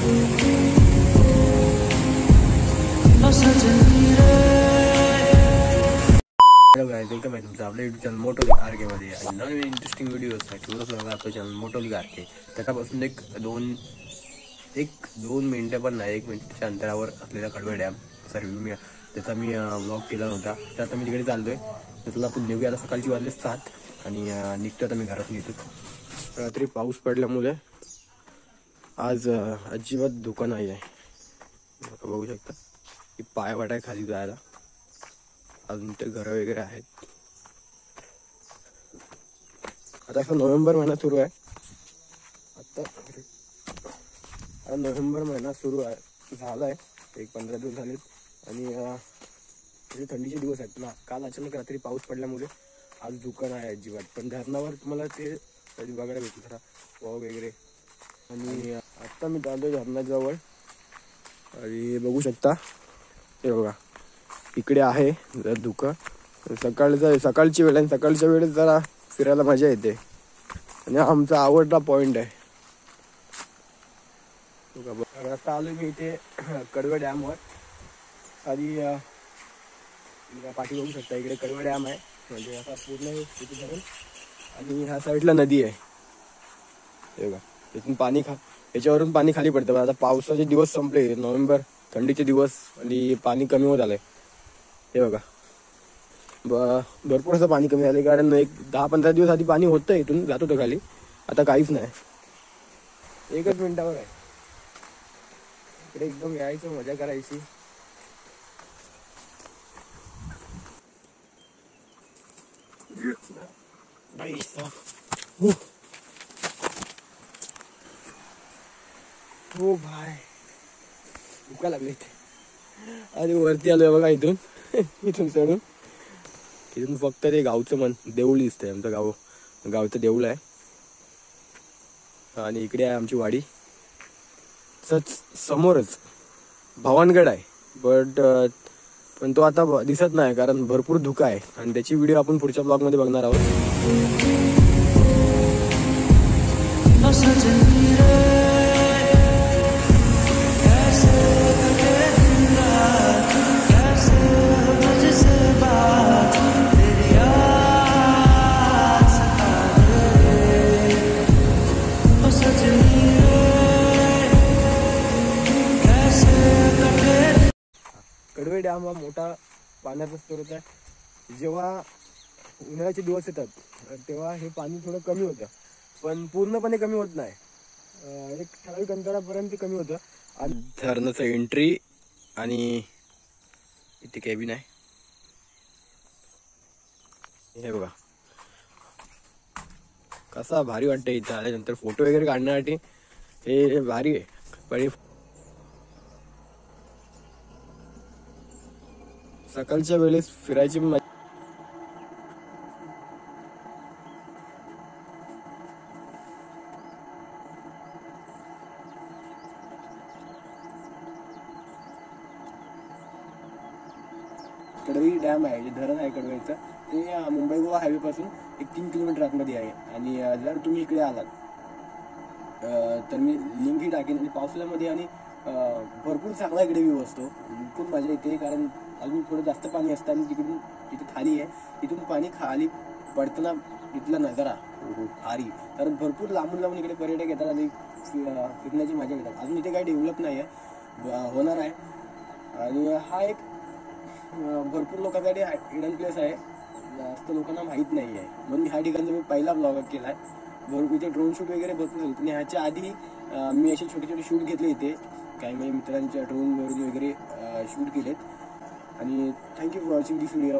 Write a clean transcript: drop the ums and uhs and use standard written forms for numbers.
Hello guys, welcome आहे तुमचं आपल्या यूट्यूब चॅनल मोटोलिक आरके मध्ये. आणि नवीन इंटरेस्टिंग व्हिडिओसाठी आपलं चॅनल मोटोलिक आरके. त्याच्यापासून एक दोन मिनिटं पण नाही, 1 मिनिटच्या अंतरावर असलेला कडवे डॅम सर्व त्याचा मी व्लॉग केला होता. तर आता मी तिकडे चाललोय. तर तुला आपण निघूया. आता सकाळची वाजले 7 आणि निघतो आता मी घरात निघतो. रात्री पाऊस पडल्यामुळे आज अजिबात धोका नाही आहे. बघू शकता की पाय वाटाय खाली जायला. अजून ते घर वगैरे आहेत. आता असं नोव्हेंबर महिना सुरू आहे. आता नोव्हेंबर महिना सुरू आहे झालाय. 15 दिवस झालेत आणि थंडीचे दिवस आहेत ना. काल अचानक रात्री पाऊस पडल्यामुळे आज दुकान आहे अजिबात. पण धरणावर तुम्हाला ते बघायला भेटलं जरा वाव वगैरे. आणि आता मी चाललोय धरणाजवळ आणि बघू शकता हे बघा इकडे आहे जर धुकं. सकाळची वेळ आहे. सकाळच्या वेळेस जरा फिरायला मजा येते आणि आमचा आवडता पॉइंट आहे. आता आलो मी इथे कडवे डॅमवर. आणि पाठी बघू शकता इकडे कडवे डॅम आहे. म्हणजे असा पूर्ण तिथे धरून आणि ह्या साईडला नदी आहे. हे बघा तिथून पाणी याच्यावरून पाणी खाली पडतं. आता पावसाचे दिवस संपले. नोव्हेंबर थंडीचे दिवस आणि पाणी कमी होत आलंय. हे बघा भरपूर असं पाणी कमी झाले. कारण 10-15 दिवस आधी पाणी होतं इथून जात होतं खाली. आता काहीच नाही. 1च मिनिटावर आहे. इकडे एकदम यायचं मजा करायची. हो भाई भुका लागली इथे. आणि वरती आलोय बघा इथून चढून. इथून फक्त ते गावचं देऊळ दिसतंय. आमचं गावचं देऊळ आहे. आणि इकडे आहे आमची वाडी. समोरच भवानगड आहे. पण तो आता दिसत नाही कारण भरपूर धुका आहे. आणि त्याची व्हिडिओ आपण पुढच्या ब्लॉग मध्ये बघणार आहोत. कडवे डॅम हा मोठा पाण्याचा स्रोत आहे. जेव्हा उन्हाळ्याचे दिवस येतात तेव्हा हे पाणी थोडं कमी होतं. पण पूर्णपणे कमी होत नाही. एक ठराविक अंतरापर्यंत कमी होतं. आणि धरणाचं एंट्री आणि इथे कॅबिन आहे. हे बघा कसा भारी वाटतं इथं आल्यानंतर. फोटो वगैरे काढण्यासाठी हे भारी आहे. पण सकाळच्या वेळेस फिरायची कडवी डॅम आहे जे धरण आहे कडवेचं ते मुंबई गोवा हायवे पासून 3 किलोमीटर आतमध्ये आहे. आणि जर तुम्ही इकडे आलात तर मी लिंक ही टाकेन. पावसाळ्यामध्ये आणि भरपूर चांगला इकडे व्ह्यू असतो. खूप मजा येते कारण अजून थोडं जास्त पाणी असतं. आणि तिथे खाली आहे. तिथून पाणी खाली पडताना इथला नजारा भारी. कारण भरपूर लांबून इकडे पर्यटक येतात आणि फिरण्याची मजा घेतात. अजून इथे काही डेव्हलप नाही आहे, होणार आहे. आणि हा एक भरपूर लोकांसाठी हिडन प्लेस आहे. जास्त लोकांना माहीत नाही आहे म्हणून ह्या ठिकाणचा मी पहिला ब्लॉग केला आहे. भरपूर इथे ड्रोन शूट वगैरे भरपूर होते. आणि ह्याच्या आधी मी असे छोटे शूट घेतले इथे. काही माझ्या मित्रांच्या ड्रोनवरून वगैरे शूट केलेत. आणि thank you for watching this video.